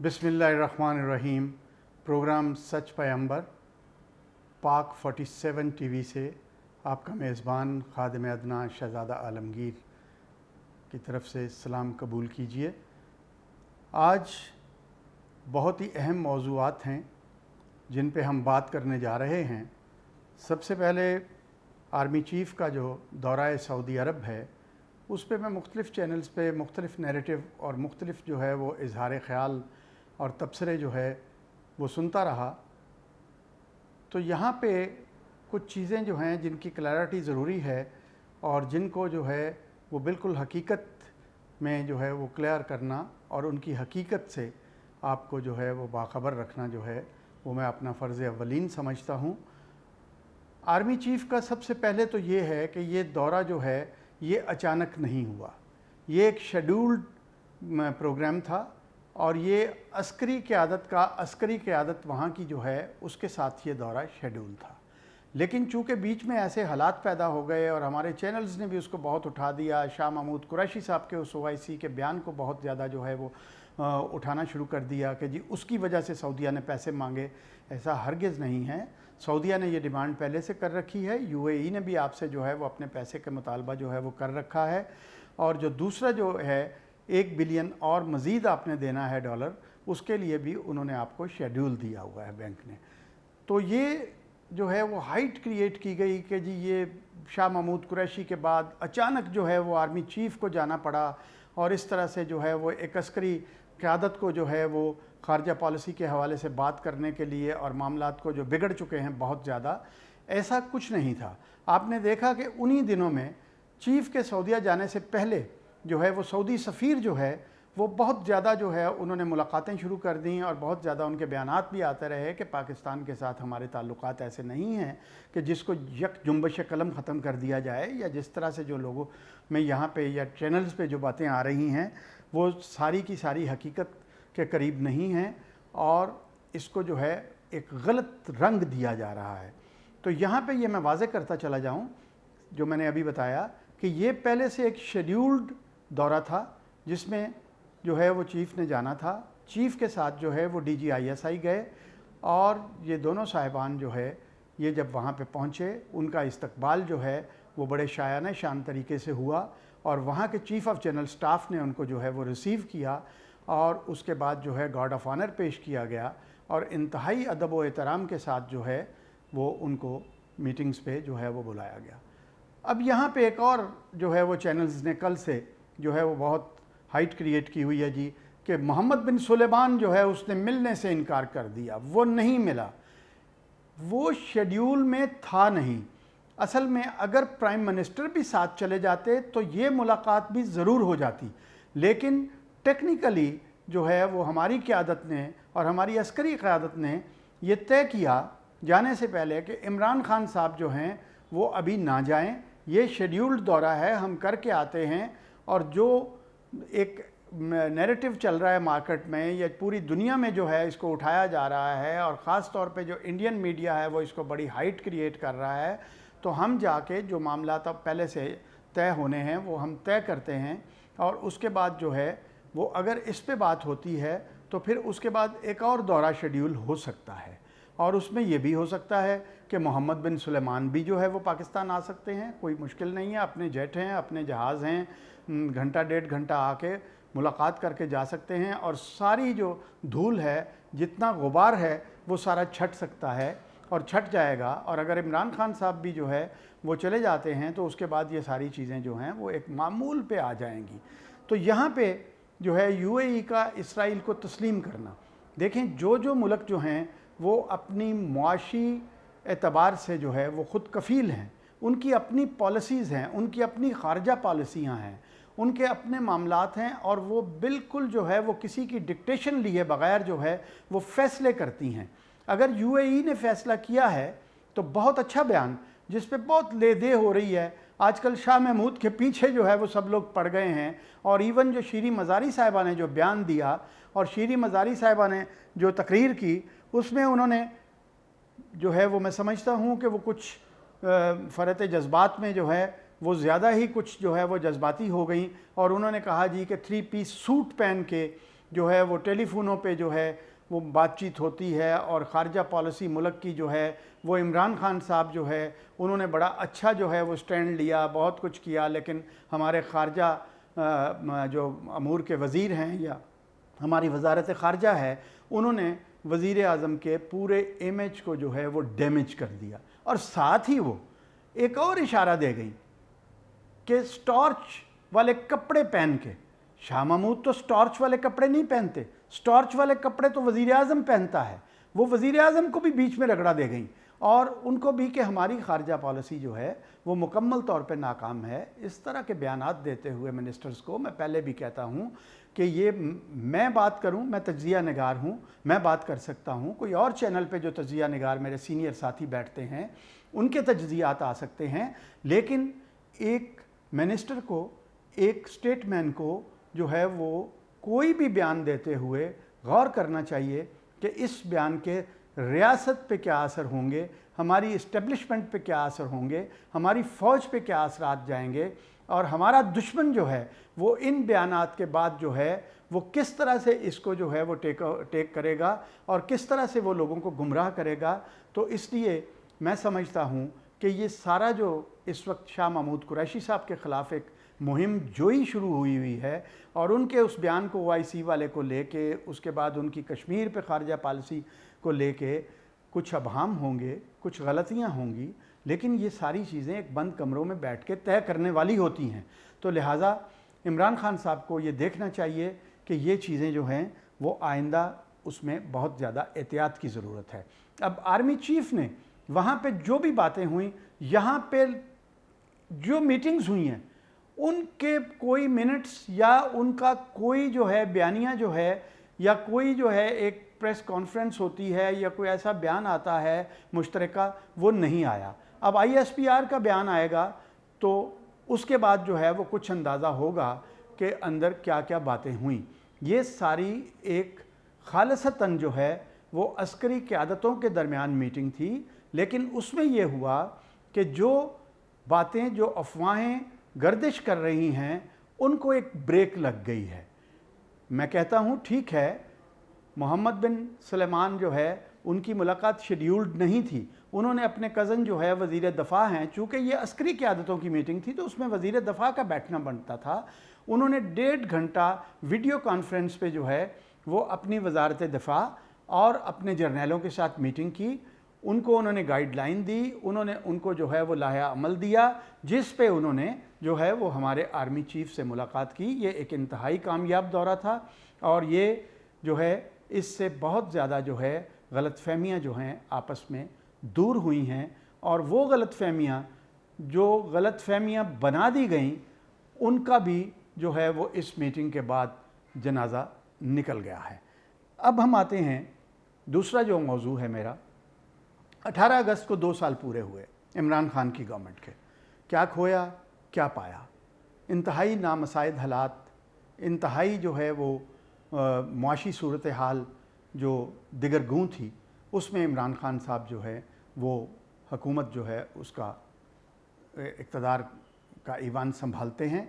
बिस्मिल्लाहिर्रहमानिर्रहीम। प्रोग्राम सच पैगंबर पाक 47 टीवी से आपका मेज़बान खादिम अदना शहज़ादा आलमगीर की तरफ से सलाम कबूल कीजिए। आज बहुत ही अहम मौज़ूआत हैं जिन पे हम बात करने जा रहे हैं। सबसे पहले आर्मी चीफ़ का जो दौरा सऊदी अरब है उस पे मैं मुख्तलिफ़ चैनल्स पे मुख्तलिफ़ नैरेटिव और मुख्तलिफ़ जो है वो इज़हार ख़याल और तबसरे जो है वो सुनता रहा। तो यहाँ पे कुछ चीज़ें जो हैं जिनकी क्लैरिटी ज़रूरी है और जिनको जो है वो बिल्कुल हकीकत में जो है वो क्लियर करना और उनकी हकीकत से आपको जो है वो बाखबर रखना जो है वो मैं अपना फ़र्ज़ अव्वलीन समझता हूँ। आर्मी चीफ़ का सबसे पहले तो ये है कि ये दौरा जो है ये अचानक नहीं हुआ, ये एक शेड्यूल्ड प्रोग्राम था और ये अस्करी क़यादत वहाँ की जो है उसके साथ ये दौरा शेड्यूल था। लेकिन चूँकि बीच में ऐसे हालात पैदा हो गए और हमारे चैनल्स ने भी उसको बहुत उठा दिया, शाह महमूद कुरैशी साहब के उस OIC के बयान को बहुत ज़्यादा जो है वो उठाना शुरू कर दिया कि जी उसकी वजह से सऊदीया ने पैसे मांगे। ऐसा हरगिज़ नहीं है। सऊदीया ने ये डिमांड पहले से कर रखी है। UAE ने भी आपसे जो है वो अपने पैसे का मुतालबा जो है वो कर रखा है। और जो दूसरा जो है 1 बिलियन और मज़ीद आपने देना है डॉलर, उसके लिए भी उन्होंने आपको शेड्यूल दिया हुआ है बैंक ने। तो ये जो है वो हाइट क्रिएट की गई कि जी ये शाह महमूद कुरैशी के बाद अचानक जो है वो आर्मी चीफ़ को जाना पड़ा और इस तरह से जो है वो एक अस्करी क़यादत को जो है वो ख़ारजा पॉलिसी के हवाले से बात करने के लिए और मामलात को जो बिगड़ चुके हैं बहुत ज़्यादा, ऐसा कुछ नहीं था। आपने देखा कि उन्हीं दिनों में चीफ़ के सऊदीया जाने से पहले जो है वो सऊदी सफ़ीर जो है वो बहुत ज़्यादा जो है उन्होंने मुलाकातें शुरू कर दी और बहुत ज़्यादा उनके बयानात भी आते रहे कि पाकिस्तान के साथ हमारे ताल्लुकात ऐसे नहीं हैं कि जिसको यक जुम्बश कलम ख़त्म कर दिया जाए, या जिस तरह से जो लोगों में यहाँ पे या चैनल्स पे जो बातें आ रही हैं वो सारी की सारी हकीकत के करीब नहीं हैं और इसको जो है एक गलत रंग दिया जा रहा है। तो यहाँ पे ये मैं वाज़े करता चला जाऊँ जो मैंने अभी बताया कि ये पहले से एक शेड्यूल्ड दौरा था जिसमें जो है वो चीफ़ ने जाना था। चीफ़ के साथ जो है वो DGISI गए और ये दोनों साहिबान जो है ये जब वहाँ पे पहुँचे उनका इस्तकबाल जो है वो बड़े शायाना शान तरीके से हुआ और वहाँ के चीफ़ ऑफ जनरल स्टाफ ने उनको जो है वो रिसीव किया और उसके बाद जो है गार्ड ऑफ ऑनर पेश किया गया और इंतहाई अदब व एहतराम के साथ जो है वो उनको मीटिंग्स पे जो है वो बुलाया गया। अब यहाँ पे एक और जो है वो चैनल्स ने कल से जो है वो बहुत हाइट क्रिएट की हुई है जी कि मोहम्मद बिन सुलेमान जो है उसने मिलने से इनकार कर दिया, वो नहीं मिला, वो शेड्यूल में था नहीं। असल में अगर प्राइम मिनिस्टर भी साथ चले जाते तो ये मुलाकात भी ज़रूर हो जाती, लेकिन टेक्निकली जो है वो हमारी क़यादत ने और हमारी अस्करी क़यादत ने ये तय किया जाने से पहले कि इमरान खान साहब जो हैं वो अभी ना जाएं, ये शेड्यूल्ड दौरा है, हम करके आते हैं। और जो एक नैरेटिव चल रहा है मार्केट में या पूरी दुनिया में जो है इसको उठाया जा रहा है और ख़ास तौर पे जो इंडियन मीडिया है वो इसको बड़ी हाइट क्रिएट कर रहा है, तो हम जाके जो मामला तब पहले से तय होने हैं वो हम तय करते हैं और उसके बाद जो है वो अगर इस पे बात होती है तो फिर उसके बाद एक और दौरा शेड्यूल हो सकता है और उसमें ये भी हो सकता है कि मोहम्मद बिन सुलेमान भी जो है वो पाकिस्तान आ सकते हैं। कोई मुश्किल नहीं है, अपने जेट हैं, अपने जहाज़ हैं, घंटा 1.5 घंटा आके मुलाकात करके जा सकते हैं और सारी जो धूल है, जितना गुबार है वो सारा छट सकता है और छट जाएगा। और अगर इमरान खान साहब भी जो है वो चले जाते हैं तो उसके बाद ये सारी चीज़ें जो हैं वो एक मामूल पे आ जाएंगी। तो यहाँ पे जो है UAE का इसराइल को तस्लीम करना, देखें जो मुल्क जो हैं वो अपनी मुआशी एतबार से जो है वो ख़ुद कफ़ील हैं, उनकी अपनी पॉलिसीज़ हैं, उनकी अपनी ख़ारजा पॉलिसियाँ हैं, उनके अपने मामलात हैं और वो बिल्कुल जो है वो किसी की डिक्टेशन लिए बग़ैर जो है वो फ़ैसले करती हैं। अगर UAE ने फ़ैसला किया है तो बहुत अच्छा बयान जिस पे बहुत ले-दे हो रही है, आजकल शाह महमूद के पीछे जो है वो सब लोग पड़ गए हैं और इवन जो शीरी मज़ारी साहिबा ने जो बयान दिया और शीरी मज़ारी साहिबा ने जो तकरीर की उसमें उन्होंने जो है वो मैं समझता हूँ कि वो कुछ फ़रत जज्बात में जो है वो ज़्यादा ही कुछ जो है वो जज्बाती हो गई और उन्होंने कहा जी कि 3 पीस सूट पहन के جو ہے وہ ٹیلی فونوں پہ جو ہے وہ بات چیت ہوتی ہے، اور خارجہ پالیسی ملک کی جو ہے وہ عمران خان صاحب جو ہے انہوں نے بڑا اچھا جو ہے وہ سٹینڈ لیا، بہت کچھ کیا، لیکن ہمارے خارجہ جو امور کے وزیر ہیں یا ہماری وزارت خارجہ ہے، انہوں نے وزیر اعظم کے پورے امیج کو جو ہے وہ ڈیمیج کر دیا، اور ساتھ ہی وہ ایک اور اشارہ دے گئی کہ سٹارچ والے کپڑے پہن کے، شاہ محمود تو سٹارچ والے کپڑے نہیں پہنتے، سٹارچ والے کپڑے تو وزیر اعظم پہنتا ہے، وہ وزیر اعظم کو بھی بیچ میں رگڑا دے گئیں، اور ان کو بھی کہ ہماری خارجہ پالیسی جو ہے وہ مکمل طور پہ ناکام ہے۔ اس طرح کے بیانات دیتے ہوئے منسٹرز کو میں پہلے بھی کہتا ہوں کہ یہ میں بات کروں، میں تجزیہ نگار ہوں، میں بات کر سکتا ہوں، کوئی اور چینل پہ جو تجزیہ نگار میرے سینئر ساتھی بیٹھتے ہیں ان کے تجزیات آ سکتے ہیں، لیکن ایک منسٹر کو، ایک اسٹیٹ مین کو جو ہے وہ کوئی بھی بیان دیتے ہوئے غور کرنا چاہیے کہ اس بیان کے ریاست پہ کیا اثر ہوں گے، ہماری اسٹیبلشمنٹ پہ کیا اثر ہوں گے، ہماری فوج پہ کیا اثرات جائیں گے، اور ہمارا دشمن جو ہے وہ ان بیانات کے بعد جو ہے وہ کس طرح سے اس کو جو ہے وہ ٹیک کرے گا اور کس طرح سے وہ لوگوں کو گمراہ کرے گا۔ تو اس لیے میں سمجھتا ہوں کہ یہ سارا جو اس وقت شاہ محمود قریشی صاحب کے خلاف ایک مہم جوئی شروع ہوئی ہے، اور ان کے اس بیان کو OIC والے کو لے کے، اس کے بعد ان کی کشمیر پہ خارجہ پالیسی کو لے کے کچھ ابہام ہوں گے، کچھ غلطیاں ہوں گی، لیکن یہ ساری چیزیں ایک بند کمروں میں بیٹھ کے طے کرنے والی ہوتی ہیں۔ تو لہٰذا عمران خان صاحب کو یہ دیکھنا چاہیے کہ یہ چیزیں جو ہیں وہ آئندہ اس میں بہت زیادہ احتیاط کی ضرورت ہے۔ اب آرمی چیف نے وہاں پہ جو بھی باتیں ہوئیں، یہاں پہ جو میٹنگز ہوئی ہیں، ان کے کوئی منٹس یا ان کا کوئی جو ہے بیانیہ جو ہے، یا کوئی جو ہے ایک پریس کانفرنس ہوتی ہے یا کوئی ایسا بیان آتا ہے مشترکہ، وہ نہیں آیا۔ اب ISPR کا بیان آئے گا تو اس کے بعد جو ہے وہ کچھ اندازہ ہوگا کہ اندر کیا کیا باتیں ہوئیں۔ یہ ساری ایک خالصتاً جو ہے وہ عسکری قیادتوں کے درمیان میٹنگ تھی، لیکن اس میں یہ ہوا کہ جو باتیں، جو افواہیں گردش کر رہی ہیں، ان کو ایک بریک لگ گئی ہے۔ میں کہتا ہوں ٹھیک ہے، محمد بن سلیمان جو ہے ان کی ملاقات شیڈیولڈ نہیں تھی، انہوں نے اپنے کزن جو ہے وزیر دفاع ہیں، چونکہ یہ عسکری قیادتوں کی میٹنگ تھی تو اس میں وزیر دفاع کا بیٹھنا بنتا تھا، انہوں نے 1.5 گھنٹہ ویڈیو کانفرنس پہ جو ہے وہ اپنی وزارت دفاع اور اپنے جرنیلوں کے ساتھ میٹنگ کی، ان کو انہوں نے گائیڈ لائن دی، انہوں نے ان کو جو ہے وہ لائحہ عمل دیا، جس پہ انہوں نے جو ہے وہ ہمارے آرمی چیف سے ملاقات کی۔ یہ ایک انتہائی کامیاب دورہ تھا، اور یہ جو ہے اس سے بہت زیادہ جو ہے غلط فہمیاں جو ہیں آپس میں دور ہوئی ہیں، اور وہ غلط فہمیاں بنا دی گئیں، ان کا بھی جو ہے وہ اس میٹنگ کے بعد جنازہ نکل گیا ہے۔ اب ہم آتے ہیں دوسرا جو موضوع ہے میرا، 18 اگست کو 2 سال پورے ہوئے عمران خان کی گورنمنٹ کے، کیا کھویا کیا پایا، انتہائی نامساعد حالات، انتہائی جو ہے وہ معاشی صورتحال جو دگرگوں تھی، اس میں عمران خان صاحب جو ہے وہ حکومت جو ہے اس کا اقتدار کا ایوان سنبھالتے ہیں،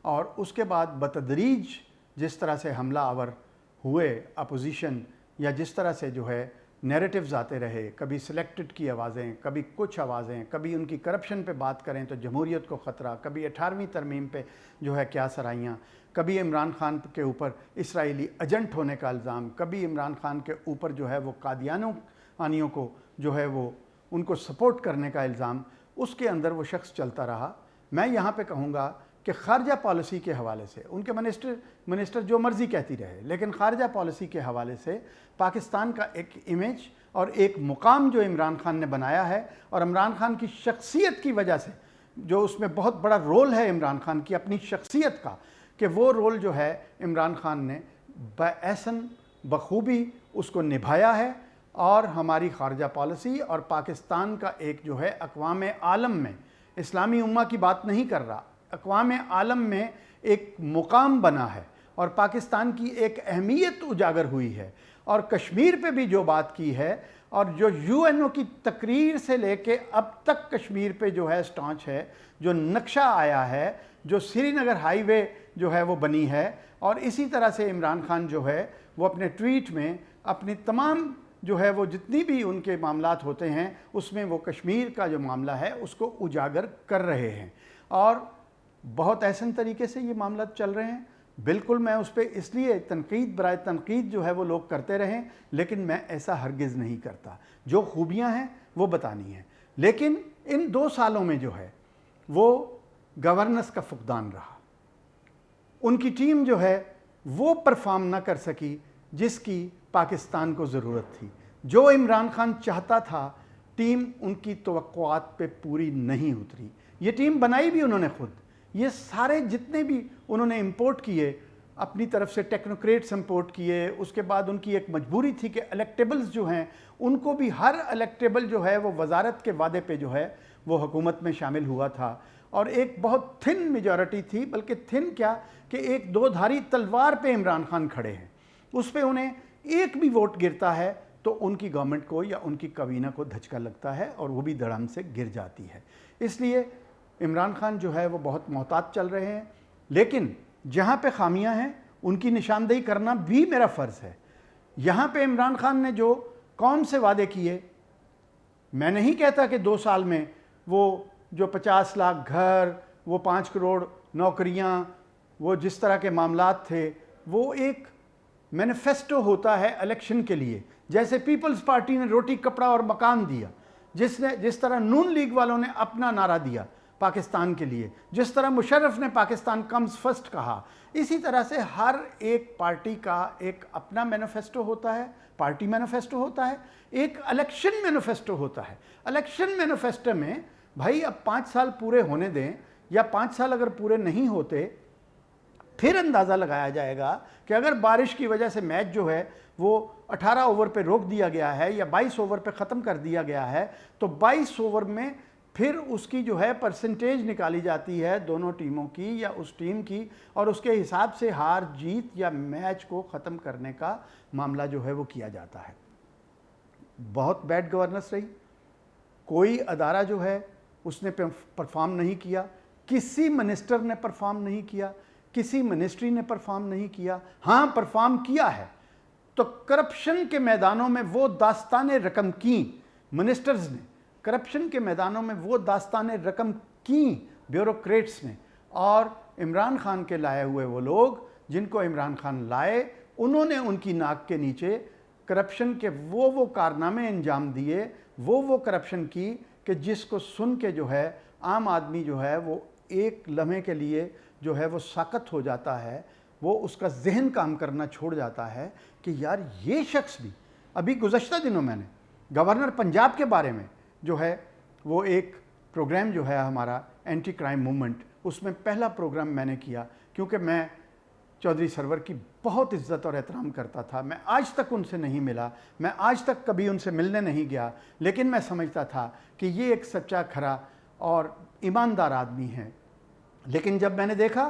اور اس کے بعد بتدریج جس طرح سے حملہ آور ہوئے اپوزیشن، یا جس طرح سے جو ہے نیریٹیوز آتے رہے، کبھی سلیکٹڈ کی آوازیں، کبھی کچھ آوازیں، کبھی ان کی کرپشن پہ بات کریں تو جمہوریت کو خطرہ، کبھی 18ویں ترمیم پہ جو ہے کیا سرائیاں، کبھی عمران خان کے اوپر اسرائیلی ایجنٹ ہونے کا الزام، کبھی عمران خان کے اوپر جو ہے وہ قادیانیوں کو جو ہے وہ ان کو سپورٹ کرنے کا الزام، اس کے اندر وہ شخص چلتا رہا۔ میں یہاں پہ کہوں گا کہ خارجہ پالیسی کے حوالے سے ان کے منسٹر جو مرضی کہتی رہے، لیکن خارجہ پالیسی کے حوالے سے پاکستان کا ایک امیج اور ایک مقام جو عمران خان نے بنایا ہے، اور عمران خان کی شخصیت کی وجہ سے جو اس میں بہت بڑا رول ہے عمران خان کی اپنی شخصیت کا، کہ وہ رول جو ہے عمران خان نے بحسن بخوبی اس کو نبھایا ہے، اور ہماری خارجہ پالیسی اور پاکستان کا ایک جو ہے اقوام عالم میں، اسلامی امہ کی بات نہیں کر رہا، اقوام عالم میں ایک مقام بنا ہے، اور پاکستان کی ایک اہمیت اجاگر ہوئی ہے، اور کشمیر پہ بھی جو بات کی ہے، اور جو UN کی تقریر سے لے کے اب تک کشمیر پہ جو ہے سٹانچ ہے، جو نقشہ آیا ہے जो श्री नगर हाई वे जो है वो बनी है। और इसी तरह से इमरान खान जो है वो अपने ट्वीट में अपनी तमाम जो है वो जितनी भी उनके मामलात होते हैं उसमें वो कश्मीर का जो मामला है उसको उजागर कर रहे हैं और बहुत ऐसे तरीके से ये मामला चल रहे हैं। बिल्कुल मैं उस पर इसलिए तनकीद बराए तनकीद जो है वो लोग करते रहें, लेकिन मैं ऐसा हरगिज़ नहीं करता। जो खूबियां हैं वो बतानी है। लेकिन इन 2 सालों में जो है वो गवर्नेंस का फुकदान रहा। उनकी टीम जो है वो परफॉर्म ना कर सकी जिसकी पाकिस्तान को ज़रूरत थी। जो इमरान खान चाहता था टीम उनकी तवक्कुआत पे पूरी नहीं उतरी। ये टीम बनाई भी उन्होंने खुद। ये सारे जितने भी उन्होंने इंपोर्ट किए अपनी तरफ से, टेक्नोक्रेट्स इंपोर्ट किए, उसके बाद उनकी एक मजबूरी थी कि इलेक्टेबल्स जो हैं उनको भी हर इलेक्टेबल जो है वो वजारत के वादे पे जो है वो हुकूमत में शामिल हुआ था। और एक बहुत थिन मेजॉरिटी थी, बल्कि थिन क्या कि एक 2 धारी तलवार पे इमरान खान खड़े हैं। उस पे उन्हें एक भी वोट गिरता है तो उनकी गवर्नमेंट को या उनकी कबीना को धचका लगता है और वो भी धड़ाम से गिर जाती है। इसलिए इमरान खान जो है वो बहुत मोहतात चल रहे हैं। लेकिन जहाँ पे खामियां हैं उनकी निशानदेही करना भी मेरा फ़र्ज़ है। यहाँ पे इमरान खान ने जो कौन से वादे किए, मैं नहीं कहता कि 2 साल में वो जो 50 लाख घर, वो 5 करोड़ नौकरियाँ, वो जिस तरह के मामलात थे, वो एक मैनिफेस्टो होता है इलेक्शन के लिए। जैसे पीपल्स पार्टी ने रोटी कपड़ा और मकान दिया, जिस तरह नून लीग वालों ने अपना नारा दिया पाकिस्तान के लिए, जिस तरह मुशर्रफ ने पाकिस्तान कम्स फर्स्ट कहा, इसी तरह से हर एक पार्टी का एक अपना मैनिफेस्टो होता है, पार्टी मैनिफेस्टो होता है, एक इलेक्शन मैनिफेस्टो होता है। इलेक्शन मैनिफेस्टो में भाई अब 5 साल पूरे होने दें, या 5 साल अगर पूरे नहीं होते फिर अंदाज़ा लगाया जाएगा कि अगर बारिश की वजह से मैच जो है वो 18 ओवर पे रोक दिया गया है या 22 ओवर पे ख़त्म कर दिया गया है, तो 22 ओवर में फिर उसकी जो है परसेंटेज निकाली जाती है दोनों टीमों की या उस टीम की, और उसके हिसाब से हार जीत या मैच को ख़त्म करने का मामला जो है वो किया जाता है। बहुत बैड गवर्नेंस रही। कोई अदारा जो है उसने परफॉर्म नहीं किया, किसी मिनिस्टर ने परफॉर्म नहीं किया, किसी मिनिस्ट्री ने परफॉर्म नहीं किया। हाँ, परफॉर्म किया है तो करप्शन के मैदानों में वो दास्ताने रकम की मिनिस्टर्स ने, करप्शन के मैदानों में वो दास्ताने रकम की ब्यूरोक्रेट्स ने, और इमरान खान के लाए हुए वो लोग जिनको इमरान खान लाए, उन्होंने उनकी नाक के नीचे करप्शन के वो कारनामे अंजाम दिए, वो करप्शन की कि जिसको सुन के जो है आम आदमी जो है वो एक लम्हे के लिए जो है वो साकत हो जाता है, वो उसका जहन काम करना छोड़ जाता है कि यार ये शख्स भी। अभी गुज़श्ता दिनों मैंने गवर्नर पंजाब के बारे में जो है वो एक प्रोग्राम जो है हमारा एंटी क्राइम मूवमेंट, उसमें पहला प्रोग्राम मैंने किया, क्योंकि मैं चौधरी सरवर की बहुत इज़्ज़त और एहतराम करता था। मैं आज तक उनसे नहीं मिला, मैं आज तक कभी उनसे मिलने नहीं गया, लेकिन मैं समझता था कि ये एक सच्चा खरा और ईमानदार आदमी है। लेकिन जब मैंने देखा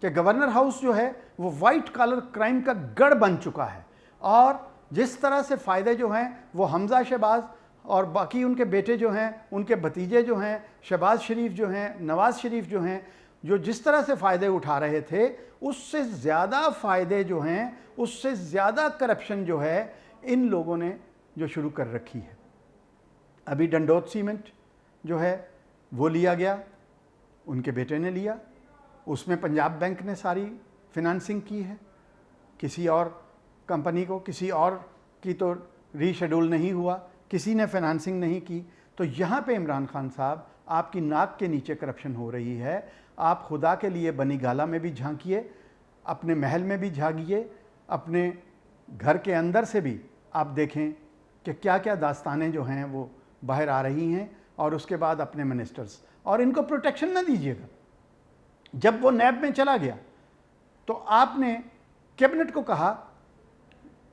कि गवर्नर हाउस जो है वो वाइट कॉलर क्राइम का गढ़ बन चुका है, और जिस तरह से फ़ायदे जो हैं वो हमज़ा शहबाज और बाकी उनके बेटे जो हैं, उनके भतीजे जो हैं, शहबाज शरीफ जो हैं, नवाज़ शरीफ जो हैं, जो जिस तरह से फ़ायदे उठा रहे थे, उससे ज़्यादा फ़ायदे जो हैं, उससे ज़्यादा करप्शन जो है इन लोगों ने जो शुरू कर रखी है। अभी डंडोत सीमेंट जो है वो लिया गया, उनके बेटे ने लिया, उसमें पंजाब बैंक ने सारी फिनंसिंग की है। किसी और कंपनी को, किसी और की तो रीशेड्यूल नहीं हुआ, किसी ने फिनंसिंग नहीं की। तो यहाँ पे इमरान खान साहब, आपकी नाक के नीचे करप्शन हो रही है। आप खुदा के लिए बनी गाला में भी झांकिए, अपने महल में भी झांकिए, अपने घर के अंदर से भी आप देखें कि क्या क्या दास्तानें जो हैं वो बाहर आ रही हैं, और उसके बाद अपने मिनिस्टर्स, और इनको प्रोटेक्शन ना दीजिएगा। जब वो नैब में चला गया तो आपने कैबिनेट को कहा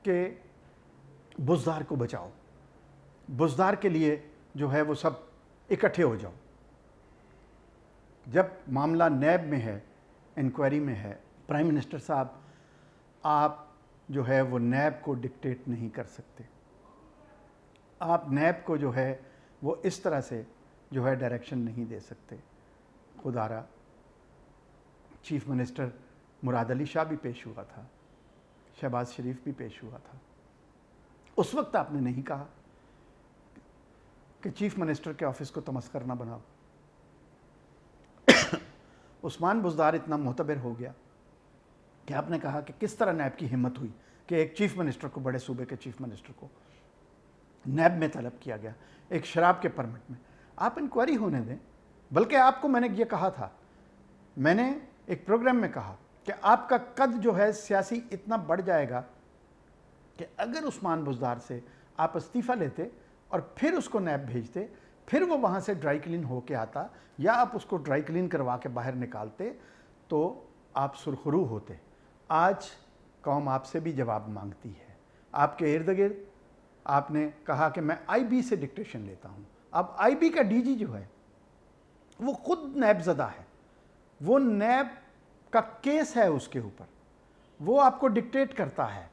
कि बुज़दार को बचाओ, बुज़दार के लिए जो है वो सब इकट्ठे हो जाओ। जब मामला नैब में है, इंक्वायरी में है, प्राइम मिनिस्टर साहब आप जो है वो नैब को डिक्टेट नहीं कर सकते। आप नैब को जो है वो इस तरह से जो है डायरेक्शन नहीं दे सकते। खुदारा चीफ मिनिस्टर मुराद अली शाह भी पेश हुआ था, शहबाज शरीफ भी पेश हुआ था। उस वक्त आपने नहीं कहा कि चीफ मिनिस्टर के ऑफिस को तमस्कर ना बनाओ। उस्मान बुज़दार इतना मोहतबर हो गया कि आपने कहा कि किस तरह नैब की हिम्मत हुई कि एक चीफ मिनिस्टर को, बड़े सूबे के चीफ मिनिस्टर को नैब में तलब किया गया एक शराब के परमिट में। आप इंक्वायरी होने दें। बल्कि आपको मैंने ये कहा था, मैंने एक प्रोग्राम में कहा कि आपका कद जो है सियासी इतना बढ़ जाएगा कि अगर उस्मान बुज़दार से आप इस्तीफ़ा लेते और फिर उसको नैब भेजते, फिर वो वहाँ से ड्राई क्लीन होके आता या आप उसको ड्राई क्लीन करवा के बाहर निकालते तो आप सुरखरू होते। आज कौम आपसे भी जवाब मांगती है। आपके इर्द गिर्द आपने कहा कि मैं आईबी से डिक्टेशन लेता हूँ। अब आईबी का डीजी जो है वो खुद नैबज़दा है, वो नैब का केस है उसके ऊपर, वो आपको डिक्टेट करता है।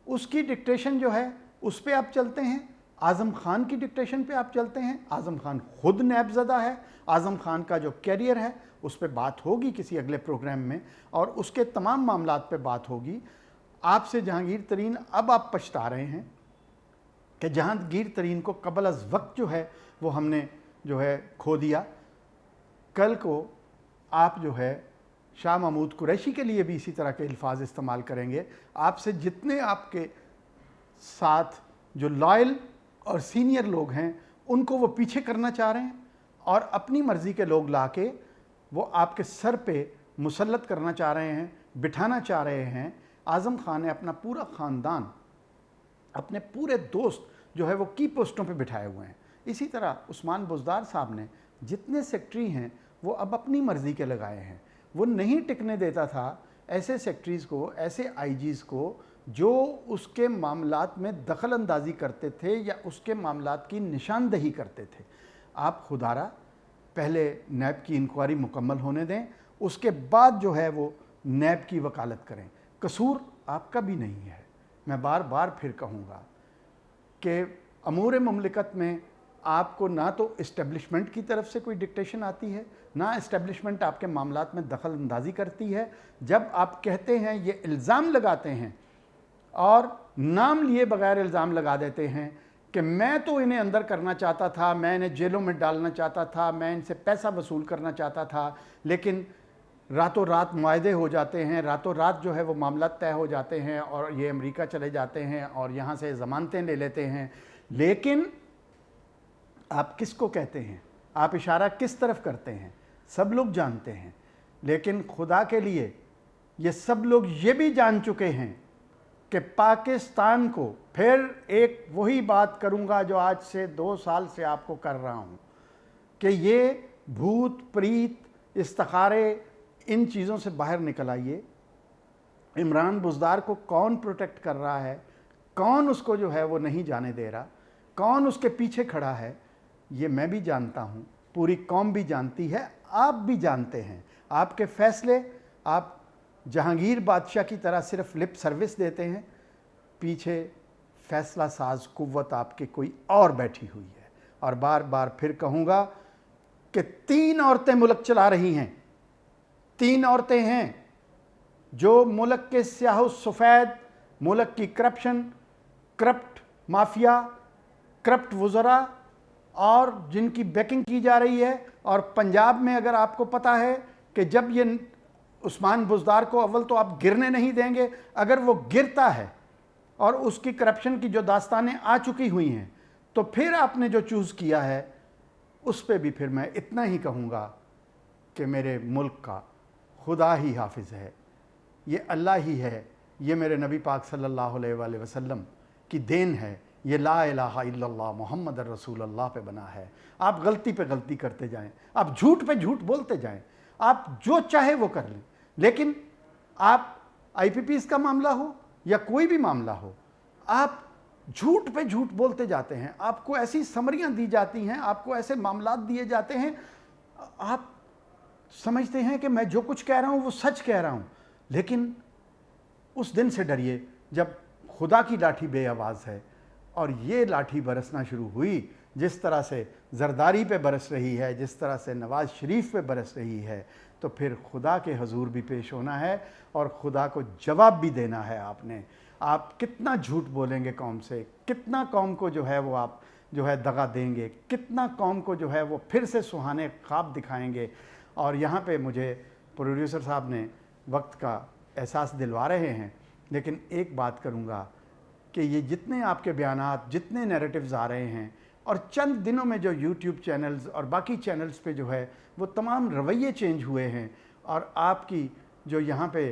उसकी डिक्टेशन जो है उस पर आप चलते हैं, आज़म खान की डिक्टेशन पे आप चलते हैं। आज़म खान खुद नैबज़दा है। आज़म खान का जो कैरियर है उस पर बात होगी किसी अगले प्रोग्राम में, और उसके तमाम मामलात पे बात होगी। आपसे जहांगीर तरीन, अब आप पछता रहे हैं कि जहांगीर तरीन को कबल अज़ वक्त जो है वो हमने जो है खो दिया। कल को आप जो है शाह महमूद कुरैशी के लिए भी इसी तरह के अल्फाज इस्तेमाल करेंगे। आपसे जितने आपके साथ जो लॉयल और सीनियर लोग हैं उनको वो पीछे करना चाह रहे हैं और अपनी मर्ज़ी के लोग लाके वो आपके सर पे मुसल्लत करना चाह रहे हैं, बिठाना चाह रहे हैं। आज़म खान ने अपना पूरा ख़ानदान, अपने पूरे दोस्त जो है वो की पोस्टों पे बिठाए हुए हैं। इसी तरह उस्मान बुज़दार साहब ने जितने सेक्रेटरी हैं वो अब अपनी मर्ज़ी के लगाए हैं। वो नहीं टिकने देता था ऐसे सेक्रेटरीज़ को, ऐसे आईजीज़ को जो उसके मामलात में दखल अंदाज़ी करते थे या उसके मामलात की निशानदही करते थे। आप खुदारा पहले नैब की इंक्वायरी मुकम्मल होने दें, उसके बाद जो है वो नैब की वकालत करें। कसूर आपका भी नहीं है। मैं बार बार फिर कहूँगा कि अमूर मुमलिकत में आपको ना तो इस्टेब्लिशमेंट की तरफ से कोई डिक्टेशन आती है, ना इस्टेब्लिशमेंट आपके मामलात में दखल अंदाज़ी करती है। जब आप कहते हैं, ये इल्ज़ाम लगाते हैं और नाम लिए बगैर इल्ज़ाम लगा देते हैं कि मैं तो इन्हें अंदर करना चाहता था, मैं इन्हें जेलों में डालना चाहता था, मैं इनसे पैसा वसूल करना चाहता था, लेकिन रातों रात मुआहदे हो जाते हैं, रातों रात जो है वो मामला तय हो जाते हैं और ये अमेरिका चले जाते हैं और यहाँ से ज़मानतें ले लेते हैं। लेकिन आप किसको कहते हैं, आप इशारा किस तरफ करते हैं, सब लोग जानते हैं। लेकिन खुदा के लिए ये सब लोग ये भी जान चुके हैं कि पाकिस्तान को, फिर एक वही बात करूंगा जो आज से 2 साल से आपको कर रहा हूं, कि ये भूत प्रीत इस्तिखारे इन चीज़ों से बाहर निकल आइए। इमरान बुज़दार को कौन प्रोटेक्ट कर रहा है, कौन उसको जो है वो नहीं जाने दे रहा, कौन उसके पीछे खड़ा है, ये मैं भी जानता हूँ, पूरी कौम भी जानती है, आप भी जानते हैं। आपके फ़ैसले, आप जहांगीर बादशाह की तरह सिर्फ लिप सर्विस देते हैं, पीछे फ़ैसला साज कुव्वत आपके कोई और बैठी हुई है। और बार बार फिर कहूँगा कि 3 औरतें मुल्क चला रही हैं। 3 औरतें हैं जो मुल्क के स्याह सफ़ेद, मुल्क की करप्शन, करप्ट माफिया, करप्ट वज़रा और जिनकी बैकिंग की जा रही है। और पंजाब में अगर आपको पता है कि जब ये उस्मान बुज़दार को अव्वल तो आप गिरने नहीं देंगे, अगर वो गिरता है और उसकी करप्शन की जो दास्तानें आ चुकी हुई हैं, तो फिर आपने जो चूज़ किया है उस पर भी फिर मैं इतना ही कहूँगा कि मेरे मुल्क का खुदा ही हाफिज़ है, ये अल्लाह ही है, ये मेरे नबी पाक सल्लल्लाहु अलैहि वसल्लम की देन है, ये ला इलाहा इल्लल्लाह मुहम्मद रसूलुल्लाह पे बना है। आप गलती पे गलती करते जाएं, आप झूठ पे झूठ बोलते जाएं, आप जो चाहे वो कर लें, लेकिन आप आईपीपीज़ का मामला हो या कोई भी मामला हो, आप झूठ पे झूठ बोलते जाते हैं। आपको ऐसी समरियां दी जाती हैं, आपको ऐसे मामलात दिए जाते हैं, आप समझते हैं कि मैं जो कुछ कह रहा हूं वो सच कह रहा हूं। लेकिन उस दिन से डरिए जब खुदा की लाठी बेआवाज़ है और ये लाठी बरसना शुरू हुई जिस तरह से ज़रदारी पे बरस रही है, जिस तरह से नवाज़ शरीफ पे बरस रही है, तो फिर खुदा के हजूर भी पेश होना है और खुदा को जवाब भी देना है आपने। आप कितना झूठ बोलेंगे कौम से, कितना कौम को जो है वो आप जो है दगा देंगे, कितना कौम को जो है वो फिर से सुहाने ख्वाब दिखाएंगे। और यहाँ पे मुझे प्रोड्यूसर साहब ने वक्त का एहसास दिलवा रहे हैं, लेकिन एक बात करूँगा कि ये जितने आपके बयानात, जितने नैरेटिव्स आ रहे हैं, और चंद दिनों में जो यूट्यूब चैनल्स और बाकी चैनल्स पे जो है वो तमाम रवैये चेंज हुए हैं, और आपकी जो यहाँ पे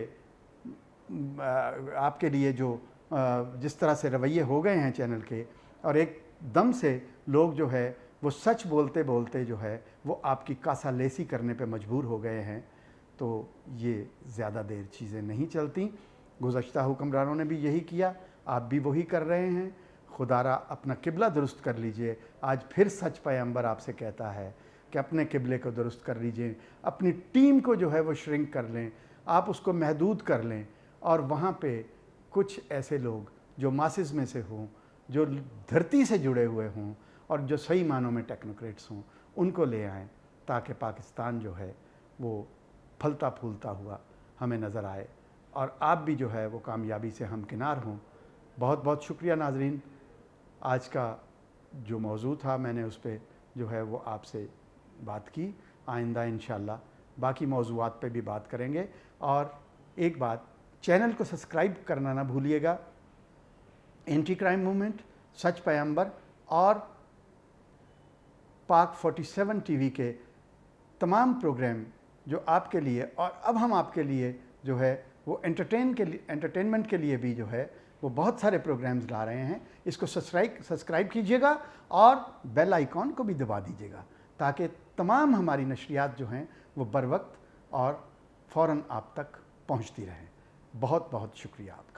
आपके लिए जो जिस तरह से रवैये हो गए हैं चैनल के, और एक दम से लोग जो है वो सच बोलते बोलते जो है वो आपकी कासालेसी करने पे मजबूर हो गए हैं, तो ये ज़्यादा देर चीज़ें नहीं चलती। गुज़श्ता हुक्मरानों ने भी यही किया, आप भी वही कर रहे हैं। खुदारा अपना किबला दुरुस्त कर लीजिए। आज फिर सच पैगंबर आपसे कहता है कि अपने किबले को दुरुस्त कर लीजिए, अपनी टीम को जो है वो श्रिंक कर लें, आप उसको महदूद कर लें, और वहाँ पे कुछ ऐसे लोग जो मासिस में से हों, जो धरती से जुड़े हुए हों और जो सही मानों में टेक्नोक्रेट्स हों, उनको ले आएँ, ताकि पाकिस्तान जो है वो फलता फूलता हुआ हमें नज़र आए और आप भी जो है वो कामयाबी से हमकिनार हों। बहुत बहुत शुक्रिया नाज़रीन। आज का जो मौजू था मैंने उस पर जो है वो आपसे बात की। आइंदा इंशाअल्लाह बाकी मौज़ूआत पे भी बात करेंगे। और एक बात, चैनल को सब्सक्राइब करना ना भूलिएगा। एंटी क्राइम मूवमेंट, सच पैगंबर और पाक 47 टीवी के तमाम प्रोग्राम जो आपके लिए, और अब हम आपके लिए जो है वो एंटरटेनमेंट के लिए भी जो है वो बहुत सारे प्रोग्राम्स ला रहे हैं। इसको सब्सक्राइब कीजिएगा और बेल आइकॉन को भी दबा दीजिएगा, ताकि तमाम हमारी नशरियात जो हैं वो बर वक्त और फ़ौरन आप तक पहुंचती रहें। बहुत बहुत शुक्रिया आप।